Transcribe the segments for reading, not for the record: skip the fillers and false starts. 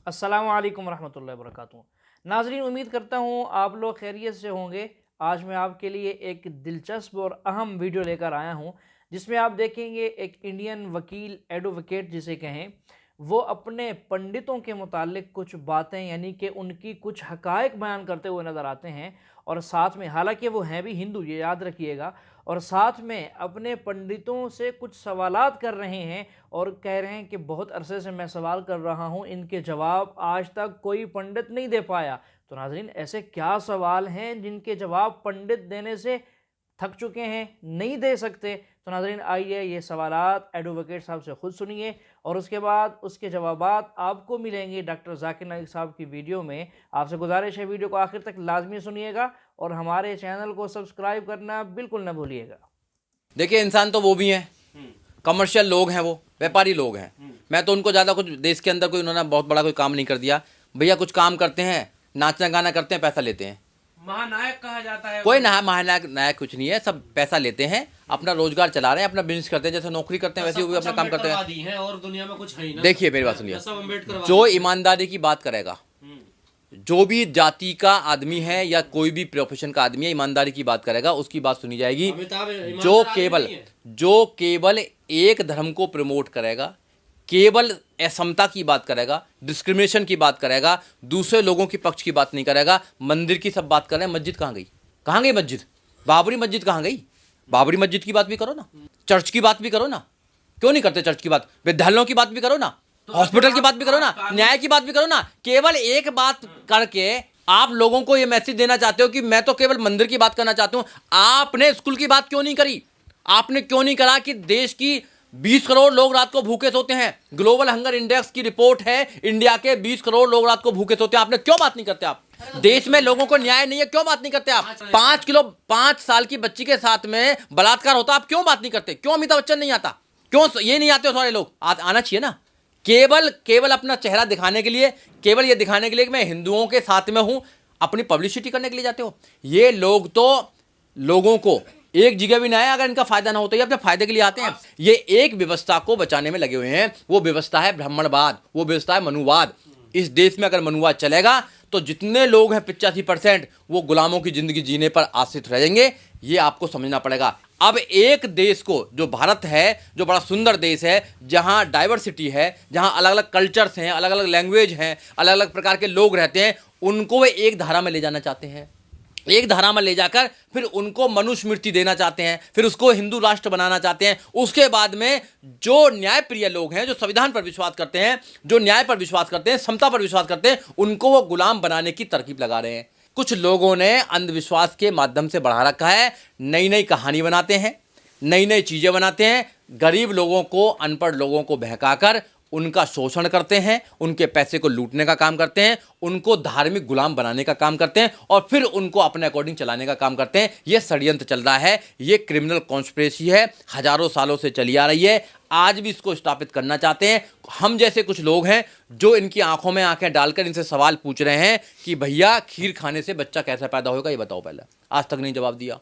अस्सलाम वालेकुम रहमतुल्लाहि व बरकातुहू। नाज़रीन, उम्मीद करता हूँ आप लोग खैरियत से होंगे। आज मैं आपके लिए एक दिलचस्प और अहम वीडियो लेकर आया हूँ, जिसमें आप देखेंगे एक इंडियन वकील, एडवोकेट जिसे कहें, वो अपने पंडितों के मुतालिक कुछ बातें यानी कि उनकी कुछ हक़ाइक़ बयान करते हुए नज़र आते हैं। और साथ में, हालांकि वो हैं भी हिंदू, ये याद रखिएगा, और साथ में अपने पंडितों से कुछ सवालात कर रहे हैं और कह रहे हैं कि बहुत अरसे से मैं सवाल कर रहा हूं, इनके जवाब आज तक कोई पंडित नहीं दे पाया। तो नाज़रीन, ऐसे क्या सवाल हैं जिनके जवाब पंडित देने से थक चुके हैं, नहीं दे सकते? तो नाज़रीन, आइए ये सवालात एडवोकेट साहब से ख़ुद सुनिए और उसके बाद उसके जवाबात आपको मिलेंगे डॉक्टर ज़ाकिर नाइक साहब की वीडियो में। आपसे गुजारिश है, वीडियो को आखिर तक लाजमी सुनिएगा और हमारे चैनल को सब्सक्राइब करना बिल्कुल न भूलिएगा। देखिए, इंसान तो वो भी हैं, कमर्शियल लोग हैं, वो व्यापारी लोग हैं। मैं तो उनको ज़्यादा कुछ देश के अंदर कोई उन्होंने बहुत बड़ा कोई काम नहीं कर दिया। भैया कुछ काम करते हैं, नाचना गाना करते हैं, पैसा लेते हैं। महानायक कहा जाता है। कोई महानायक नायक कुछ नहीं है, सब पैसा लेते हैं, अपना रोजगार चला रहे हैं, अपना बिजनेस करते हैं, जैसे नौकरी करते हैं वैसे वो भी अपना काम करते हैं। और दुनिया में कुछ है ही ना। देखिए मेरी बात सुनिए, जो ईमानदारी की बात करेगा, जो भी जाति का आदमी है या कोई भी प्रोफेशन का आदमी है, ईमानदारी की बात करेगा, उसकी बात सुनी जाएगी। जो केवल एक धर्म को प्रमोट करेगा, केवल असमता की बात करेगा, डिस्क्रिमिनेशन की बात करेगा, दूसरे लोगों के पक्ष की बात नहीं करेगा, मंदिर की सब बात कर रहे हैं। मस्जिद कहाँ गई? कहाँ गई मस्जिद? बाबरी मस्जिद कहाँ गई? बाबरी मस्जिद की बात भी करो ना, चर्च की बात भी करो ना। क्यों नहीं करते चर्च की बात? विद्यालयों की बात भी करो ना, हॉस्पिटल की बात भी करो ना, न्याय की बात भी करो ना। केवल एक बात करके आप लोगों को यह मैसेज देना चाहते हो कि मैं तो केवल मंदिर की बात करना चाहता हूं। आपने स्कूल की बात क्यों नहीं करी? आपने क्यों नहीं करा कि देश की 20 करोड़ लोग रात को भूखे सोते हैं? ग्लोबल हंगर इंडेक्स की रिपोर्ट है, इंडिया के 20 करोड़ लोग रात को भूखे सोते हैं। आपने क्यों बात नहीं करते? आप देश में लोगों को न्याय नहीं है, क्यों बात नहीं करते? आप 5 साल की बच्ची के साथ में बलात्कार होता, आप क्यों बात नहीं करते? क्यों अमिताभ बच्चन नहीं आता? क्यों ये नहीं आते? सारे लोग आना चाहिए ना। केवल अपना चेहरा दिखाने के लिए, केवल ये दिखाने के लिए कि मैं हिंदुओं के साथ में हूं, अपनी पब्लिसिटी करने के लिए जाते हो। ये लोग तो लोगों को एक जगह भी ना है, अगर इनका फायदा ना होता, ये अपने फायदे के लिए आते हैं। ये एक व्यवस्था को बचाने में लगे हुए हैं, वो व्यवस्था है ब्राह्मणवाद, वो व्यवस्था है मनुवाद। इस देश में अगर मनुवाद चलेगा तो जितने लोग हैं 85% वो गुलामों की जिंदगी जीने पर आश्रित रहेंगे। ये आपको समझना पड़ेगा। अब एक देश को, जो भारत है, जो बड़ा सुंदर देश है, जहां डाइवर्सिटी है, जहां अलग अलग कल्चर्स हैं, अलग अलग लैंग्वेज हैं, अलग अलग प्रकार के लोग रहते हैं, उनको वे एक धारा में ले जाना चाहते हैं। एक धारा में ले जाकर फिर उनको मनुस्मृति देना चाहते हैं, फिर उसको हिंदू राष्ट्र बनाना चाहते हैं। उसके बाद में जो न्यायप्रिय लोग हैं, जो संविधान पर विश्वास करते हैं, जो न्याय पर विश्वास करते हैं, समता पर विश्वास करते हैं, उनको वो गुलाम बनाने की तरकीब लगा रहे हैं। कुछ लोगों ने अंधविश्वास के माध्यम से बढ़ा रखा है, नई नई कहानी बनाते हैं, नई नई चीज़ें बनाते हैं, गरीब लोगों को, अनपढ़ लोगों को बहकाकर उनका शोषण करते हैं, उनके पैसे को लूटने का काम करते हैं, उनको धार्मिक गुलाम बनाने का काम करते हैं और फिर उनको अपने अकॉर्डिंग चलाने का काम करते हैं। ये षड्यंत्र चल रहा है, ये क्रिमिनल कॉन्स्पिरेसी है, हजारों सालों से चली आ रही है। आज भी इसको स्थापित करना चाहते हैं। हम जैसे कुछ लोग हैं जो इनकी आंखों में आंखें डालकर इनसे सवाल पूछ रहे हैं कि भैया खीर खाने से बच्चा कैसे पैदा होगा, ये बताओ पहले। आज तक नहीं जवाब दिया,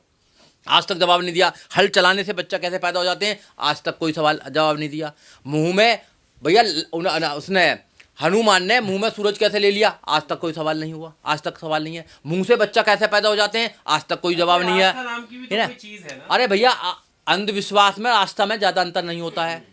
आज तक जवाब नहीं दिया। हल चलाने से बच्चा कैसे पैदा हो जाते हैं, आज तक कोई सवाल जवाब नहीं दिया। मुंह में भैया उसने हनुमान ने मुंह में सूरज कैसे ले लिया, आज तक कोई सवाल नहीं हुआ, आज तक सवाल नहीं है। मुंह से बच्चा कैसे पैदा हो जाते हैं, आज तक कोई जवाब नहीं है। अरे भैया, अंधविश्वास में आस्था में ज्यादा अंतर नहीं होता है।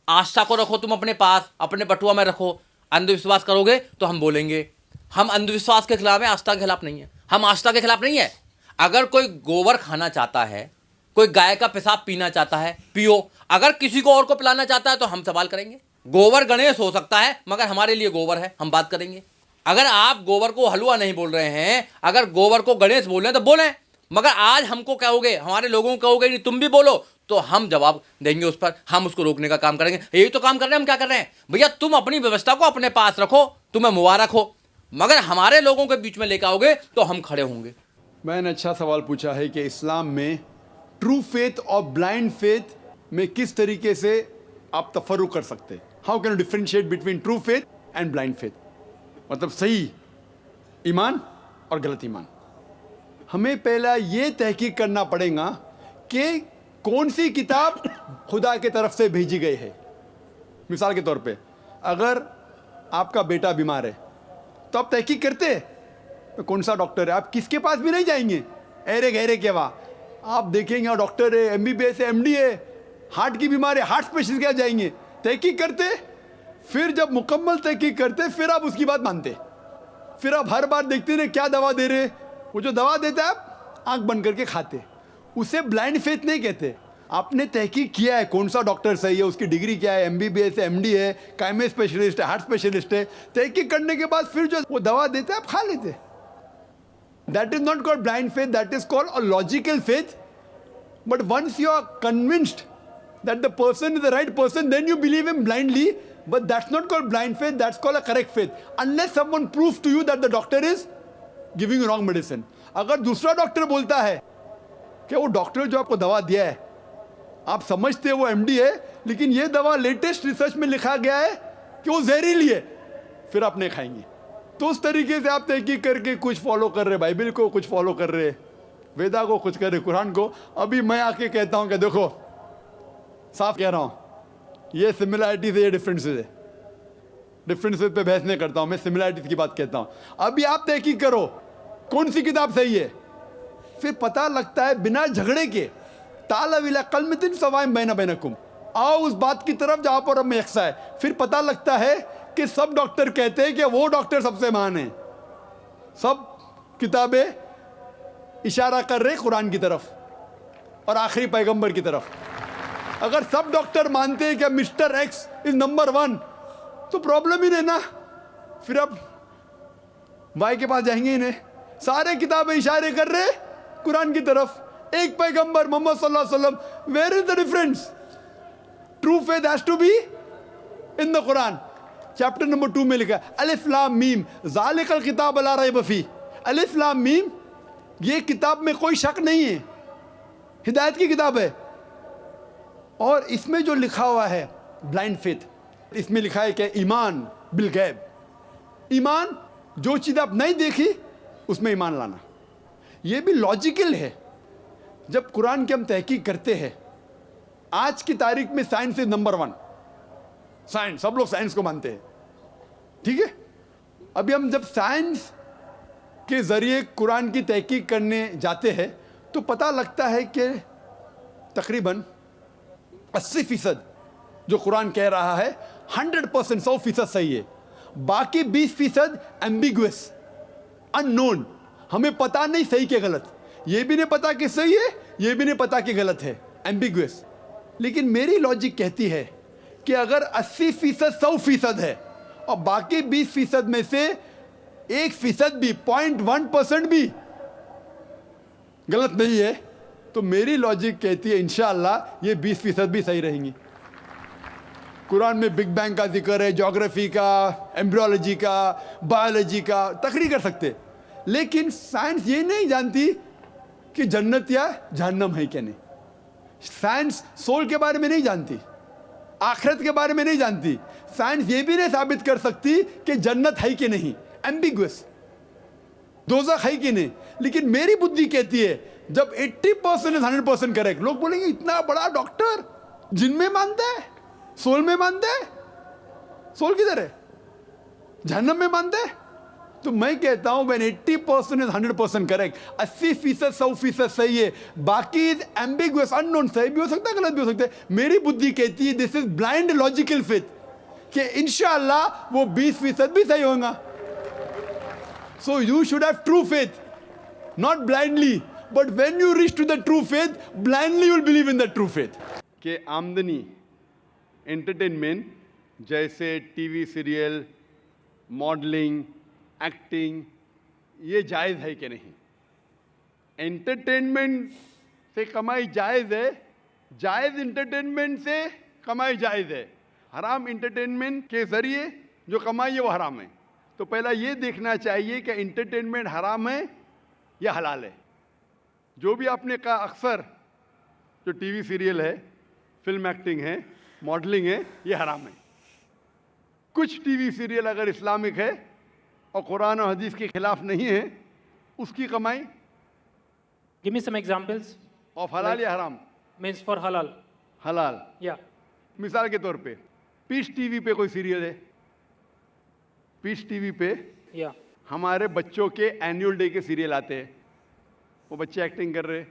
आस्था को रखो तुम अपने पास, अपने बटुआ में रखो। अंधविश्वास करोगे तो हम बोलेंगे। हम अंधविश्वास के खिलाफ हैं, आस्था के खिलाफ नहीं है। हम आस्था के खिलाफ नहीं है। अगर कोई गोबर खाना चाहता है, कोई गाय का पेशाब पीना चाहता है, पियो। अगर किसी को और को पिलाना चाहता है तो हम सवाल करेंगे। गोबर गणेश हो सकता है, मगर हमारे लिए गोबर है, हम बात करेंगे। अगर आप गोबर को हलवा नहीं बोल रहे हैं, अगर गोबर को गणेश बोल रहे हैं तो बोलें, मगर आज हमको कहोगे, हमारे लोगों को कहोगे नहीं तुम भी बोलो, तो हम जवाब देंगे उस पर, हम उसको रोकने का काम करेंगे। यही तो काम कर रहे हैं हम। क्या कर रहे हैं भैया? तुम अपनी व्यवस्था को अपने पास रखो, तुम्हें मुबारक हो, मगर हमारे लोगों के बीच में लेकर आओगे तो हम खड़े होंगे। मैंने अच्छा सवाल पूछा है कि इस्लाम में ट्रू फेथ और ब्लाइंड फेथ में किस तरीके से आप तफर्रुक कर सकते हैं। How can you differentiate between true faith and blind faith, मतलब सही ईमान और गलत ईमान। हमें पहला ये तहकीक करना पड़ेगा कि कौन सी किताब खुदा के तरफ से भेजी गई है। मिसाल के तौर पे, अगर आपका बेटा बीमार है, तो आप तहकीक करते हैं तो कौन सा डॉक्टर है, आप किसके पास भी नहीं जाएंगे अरे गहरे के वाह, आप देखेंगे डॉक्टर है, MBBS है, MD है, हार्ट की बीमारी है, हार्ट स्पेशलिस्ट क्या जाएंगे, तहकीक करते, फिर जब मुकम्मल तहकीक करते फिर आप उसकी बात मानते, फिर आप हर बार देखते ना क्या दवा दे रहे, वो जो दवा देता है आप आंख बंद करके खाते, उसे ब्लाइंड फेथ नहीं कहते। आपने तहकीक किया है कौन सा डॉक्टर सही है, उसकी डिग्री क्या है, MBBS है, MD है, कायमे स्पेशलिस्ट है, हार्ट स्पेशलिस्ट है, तहकीक करने के बाद फिर जो वो दवा देते हैं आप खा लेते। That is not called blind faith, that is called a logical faith. But once you are convinced that the person is the right person, then you believe him blindly, but that's not called blind faith, that's called a correct faith, unless someone proves to you that the doctor is giving you wrong medicine। अगर दूसरा doctor बोलता है कि वो doctor जो आपको दवा दिया है आप समझते हो वो MD है, लेकिन ये दवा लेटेस्ट रिसर्च में लिखा गया है कि वो जहरीली है, फिर आप नहीं खाएंगे। तो उस तरीके से आप तहकीक करके कुछ फॉलो कर रहे, बाइबल को कुछ फॉलो कर रहे, वेदा को कुछ कर रहे, कुरान को। अभी मैं आके कहता हूँ कि देखो साफ कह रहा हूँ, ये सिमिलैरिटीज है, ये डिफरेंसेस है, डिफरेंसेस पे बहस नहीं करता हूँ मैं, सिमिलैरिटीज की बात कहता हूँ। अभी आप तहकीक करो कौन सी किताब सही है, फिर पता लगता है बिना झगड़े के, ताला विला कलमतिन सवाइम बैना बैनकुम, आओ उस बात की तरफ जहाँ पर हम यकसा है। फिर पता लगता है कि सब डॉक्टर कहते हैं कि वो डॉक्टर सबसे महान है, सब किताबें इशारा कर रहे कुरान की तरफ और आखिरी पैगंबर की तरफ। अगर सब डॉक्टर मानते हैं कि मिस्टर X इज नंबर 1 तो प्रॉब्लम ही नहीं ना, फिर अब Y के पास जाएंगे ही नहीं। सारे किताबें इशारे कर रहे कुरान की तरफ, एक पैगंबर मोहम्मद सल्लल्लाहु अलैहि वसल्लम। Where is the difference? True faith has to be in the Quran. Chapter number 2 में लिखा है अलिफ लाम मीम ज़ालिकल किताब ला रैब फी। अलिफ लाम मीम, ये किताब में कोई शक नहीं है, हिदायत की किताब है। और इसमें जो लिखा हुआ है ब्लाइंड फेथ, इसमें लिखा है कि ईमान बिल गैब, ईमान जो चीज़ आप नहीं देखी उसमें ईमान लाना, ये भी लॉजिकल है। जब कुरान की हम तहकीक करते हैं, आज की तारीख में साइंस इज नंबर 1, साइंस, सब लोग साइंस को मानते हैं, ठीक है। अभी हम जब साइंस के ज़रिए कुरान की तहकीक करने जाते हैं तो पता लगता है कि तकरीबन 80% जो कुरान कह रहा है 100%, 100% सही है। बाकी 20% एम्बिगुअस, अननोन, हमें पता नहीं सही के गलत, ये भी नहीं पता कि सही है, ये भी नहीं पता कि गलत है, एम्बिगुअस। लेकिन मेरी लॉजिक कहती है कि अगर 80% 100% है और बाकी 20% में से 1% भी, 0.1% भी गलत नहीं है, तो मेरी लॉजिक कहती है इंशाअल्लाह ये 20% भी सही रहेंगी। कुरान में बिग बैंग का जिक्र है, ज्योग्राफी का, एम्ब्रियोलॉजी का, बायोलॉजी का, तकरीर कर सकते, लेकिन साइंस ये नहीं जानती कि जन्नत या जहन्नम है क्या नहीं। साइंस सोल के बारे में नहीं जानती, आखिरत के बारे में नहीं जानती। साइंस ये भी नहीं साबित कर सकती कि जन्नत है कि नहीं, एम्बिगुअस, दोज़ख है कि नहीं। लेकिन मेरी बुद्धि कहती है जब 80% 100% करेक्ट, लोग बोलेंगे इतना बड़ा डॉक्टर जिन में मानता है, सोल में मानता है, सोल किधर है, जहन्नम में मानता है। तो मैं कहता हूं when 80% is 100% करेक्ट, 80% 100% सही है, बाकी एम्बिगुअस, अननोन, सही भी हो सकता है, गलत भी हो सकता है। मेरी बुद्धि कहती है this is blind logical faith कि इंशाअल्लाह वो 20% भी सही होगा। So you should have true faith, not blindly, but when you reach to the true faith, blindly you will believe in the true faith. के आमदनी, एंटरटेनमेंट जैसे टीवी सीरियल, मॉडलिंग, एक्टिंग, ये जायज़ है कि नहीं? एंटरटेनमेंट से कमाई जायज़ है, जायज़ एंटरटेनमेंट से कमाई जायज़ है, हराम एंटरटेनमेंट के ज़रिए जो कमाई है वो हराम है। तो पहला ये देखना चाहिए कि एंटरटेनमेंट हराम है या हलाल है। जो भी आपने कहा, अक्सर जो टीवी सीरियल है, फिल्म एक्टिंग है, मॉडलिंग है, ये हराम है। कुछ टीवी सीरियल अगर इस्लामिक है और कुरान और हदीस के खिलाफ नहीं है, उसकी कमाई Give me some examples. Of हलाल या हराम? Means for halal. हलाल। Yeah. मिसाल के तौर पे पीस टीवी पे कोई सीरियल है, पीस टीवी पे Yeah. हमारे बच्चों के एनुअल डे के सीरियल आते हैं, वो बच्चे एक्टिंग कर रहे,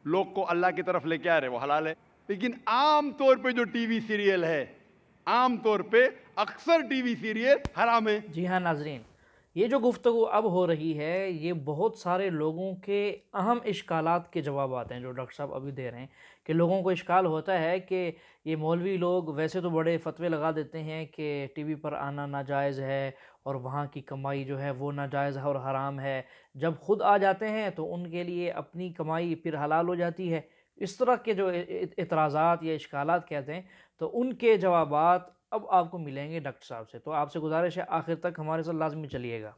लोग को अल्लाह की तरफ लेके आ रहे, वो हलाल है। लेकिन आम तौर पे जो टीवी सीरियल है, आम तौर पे अक्सर टीवी सीरियल हराम है। जी हाँ नाजरीन, ये जो गुफ्तगू अब हो रही है ये बहुत सारे लोगों के अहम इश्कालात के जवाब आते हैं जो डॉक्टर साहब अभी दे रहे हैं कि लोगों को इश्काल होता है कि ये मौलवी लोग वैसे तो बड़े फतवे लगा देते हैं कि टीवी पर आना नाजायज़ है और वहाँ की कमाई जो है वो नाजायज़ है और हराम है। जब खुद आ जाते हैं तो उनके लिए अपनी कमाई फिर हलाल हो जाती है। इस तरह के जो इतराज़ात या इश्कालात कहते हैं तो उनके जवाबात अब आपको मिलेंगे डॉक्टर साहब से। तो आपसे गुजारिश है आखिर तक हमारे साथ लाजमी चलिएगा।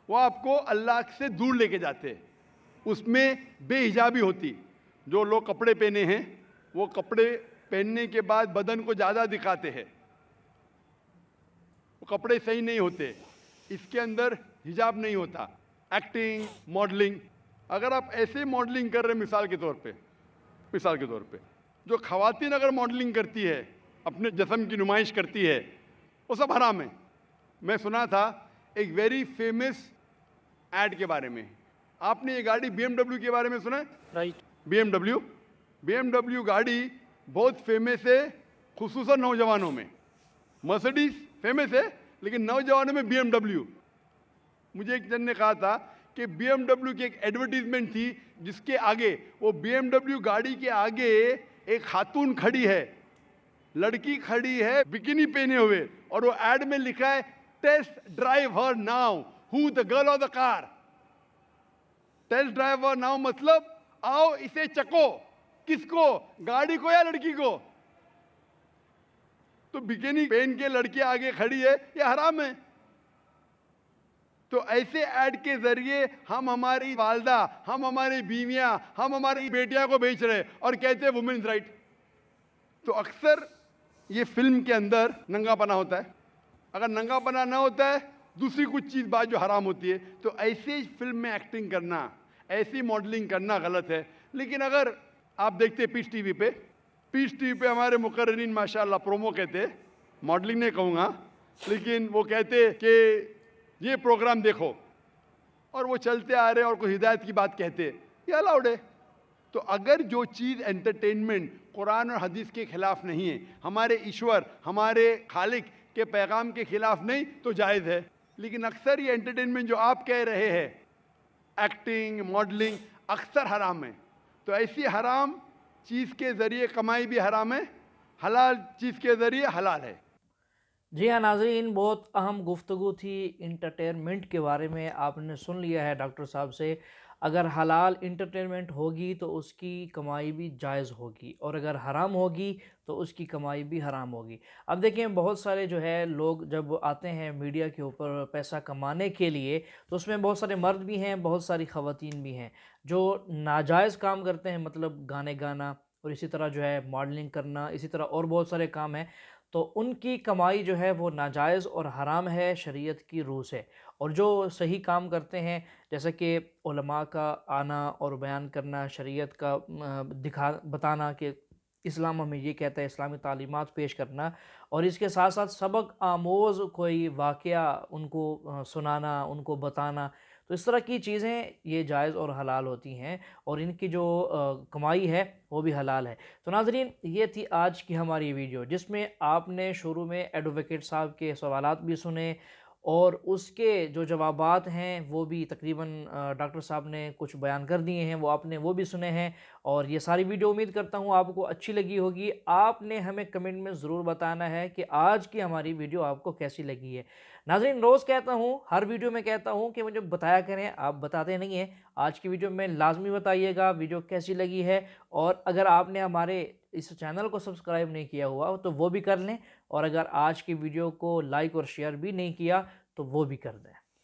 वो आपको अल्लाह से दूर लेके जाते हैं। उसमें बेहिजाबी होती, जो लोग कपड़े पहने हैं वो कपड़े पहनने के बाद बदन को ज़्यादा दिखाते हैं, वो कपड़े सही नहीं होते, इसके अंदर हिजाब नहीं होता। एक्टिंग, मॉडलिंग, अगर आप ऐसे मॉडलिंग कर रहे हैं, मिसाल के तौर पे जो खवातीन अगर मॉडलिंग करती है, अपने जिस्म की नुमाइश करती है, वो सब हराम है। मैं सुना था एक वेरी फेमस एड के बारे में, आपने ये गाड़ी BMW के बारे में सुना है? Right. BMW गाड़ी बहुत फेमस है, खुसूसन नौजवानों में। मर्सिडीज फेमस है लेकिन नौजवानों में BMW। मुझे एक जन ने कहा था कि BMW की एक एडवर्टीजमेंट थी जिसके आगे, वो BMW गाड़ी के आगे एक खातून खड़ी है, लड़की खड़ी है बिकिनी पहने हुए, और वो एड में लिखा है test drive her now, who the girl of the car. Test drive her now मतलब आओ इसे चको। किसको? गाड़ी को या लड़की को? तो बिकिनी पहन के लड़की आगे खड़ी है, ये हराम है। तो ऐसे ऐड के जरिए हम हमारी वालदा, हम हमारी बीवियां, हम हमारी बेटियां को बेच रहे और कहते हैं वुमेन्स राइट। तो अक्सर ये फिल्म के अंदर नंगापना होता है। अगर नंगापना ना होता है, दूसरी कुछ चीज़ बात जो हराम होती है, तो ऐसे फिल्म में एक्टिंग करना, ऐसी मॉडलिंग करना गलत है। लेकिन अगर आप देखते हैं पीस टीवी पे हमारे मुकर्रिरीन माशाल्लाह प्रोमो कहते हैं, मॉडलिंग नहीं कहूँगा, लेकिन वो कहते कि ये प्रोग्राम देखो, और वो चलते आ रहे और कोई हिदायत की बात कहते, ये अलाउड है। तो अगर जो चीज़ एंटरटेनमेंट कुरान और हदीस के खिलाफ नहीं है, हमारे ईश्वर, हमारे खालिक के पैगाम के खिलाफ नहीं, तो जायज़ है। लेकिन अक्सर ये एंटरटेनमेंट जो आप कह रहे हैं, एक्टिंग, मॉडलिंग, अक्सर हराम है। तो ऐसी हराम चीज़ के ज़रिए कमाई भी हराम है, हलाल चीज़ के ज़रिए हलाल है। जी हाँ नाज़रीन, बहुत अहम गुफ्तगू थी इंटरटेनमेंट के बारे में। आपने सुन लिया है डॉक्टर साहब से, अगर हलाल इंटरटेनमेंट होगी तो उसकी कमाई भी जायज़ होगी, और अगर हराम होगी तो उसकी कमाई भी हराम होगी। अब देखें, बहुत सारे जो है लोग जब आते हैं मीडिया के ऊपर पैसा कमाने के लिए, तो उसमें बहुत सारे मर्द भी हैं, बहुत सारी ख़वातीन भी हैं जो नाजायज़ काम करते हैं, मतलब गाने गाना और इसी तरह जो है मॉडलिंग करना, इसी तरह और बहुत सारे काम हैं। तो उनकी कमाई जो है वो नाजायज़ और हराम है शरीयत की रूह से। और जो सही काम करते हैं, जैसे कि उलमा का आना और बयान करना, शरीयत का बताना कि इस्लाम हमें ये कहता है, इस्लामी तालीमात पेश करना, और इसके साथ साथ सबक आमोज़ कोई वाक़या उनको सुनाना, उनको बताना, तो इस तरह की चीज़ें ये जायज़ और हलाल होती हैं, और इनकी जो कमाई है वो भी हलाल है। तो नाज़रीन, ये थी आज की हमारी वीडियो, जिसमें आपने शुरू में एडवोकेट साहब के सवालात भी सुने और उसके जो जवाबात हैं वो भी तकरीबन डॉक्टर साहब ने कुछ बयान कर दिए हैं, वो आपने वो भी सुने हैं। और ये सारी वीडियो उम्मीद करता हूँ आपको अच्छी लगी होगी। आपने हमें कमेंट में ज़रूर बताना है कि आज की हमारी वीडियो आपको कैसी लगी है। नाज़रीन, रोज़ कहता हूँ, हर वीडियो में कहता हूँ कि मुझे बताया करें, आप बताते नहीं हैं। आज की वीडियो में लाजमी बताइएगा वीडियो कैसी लगी है, और अगर आपने हमारे इस चैनल को सब्सक्राइब नहीं किया हुआ तो वो भी कर लें, और अगर आज की वीडियो को लाइक और शेयर भी नहीं किया तो वो भी कर दें।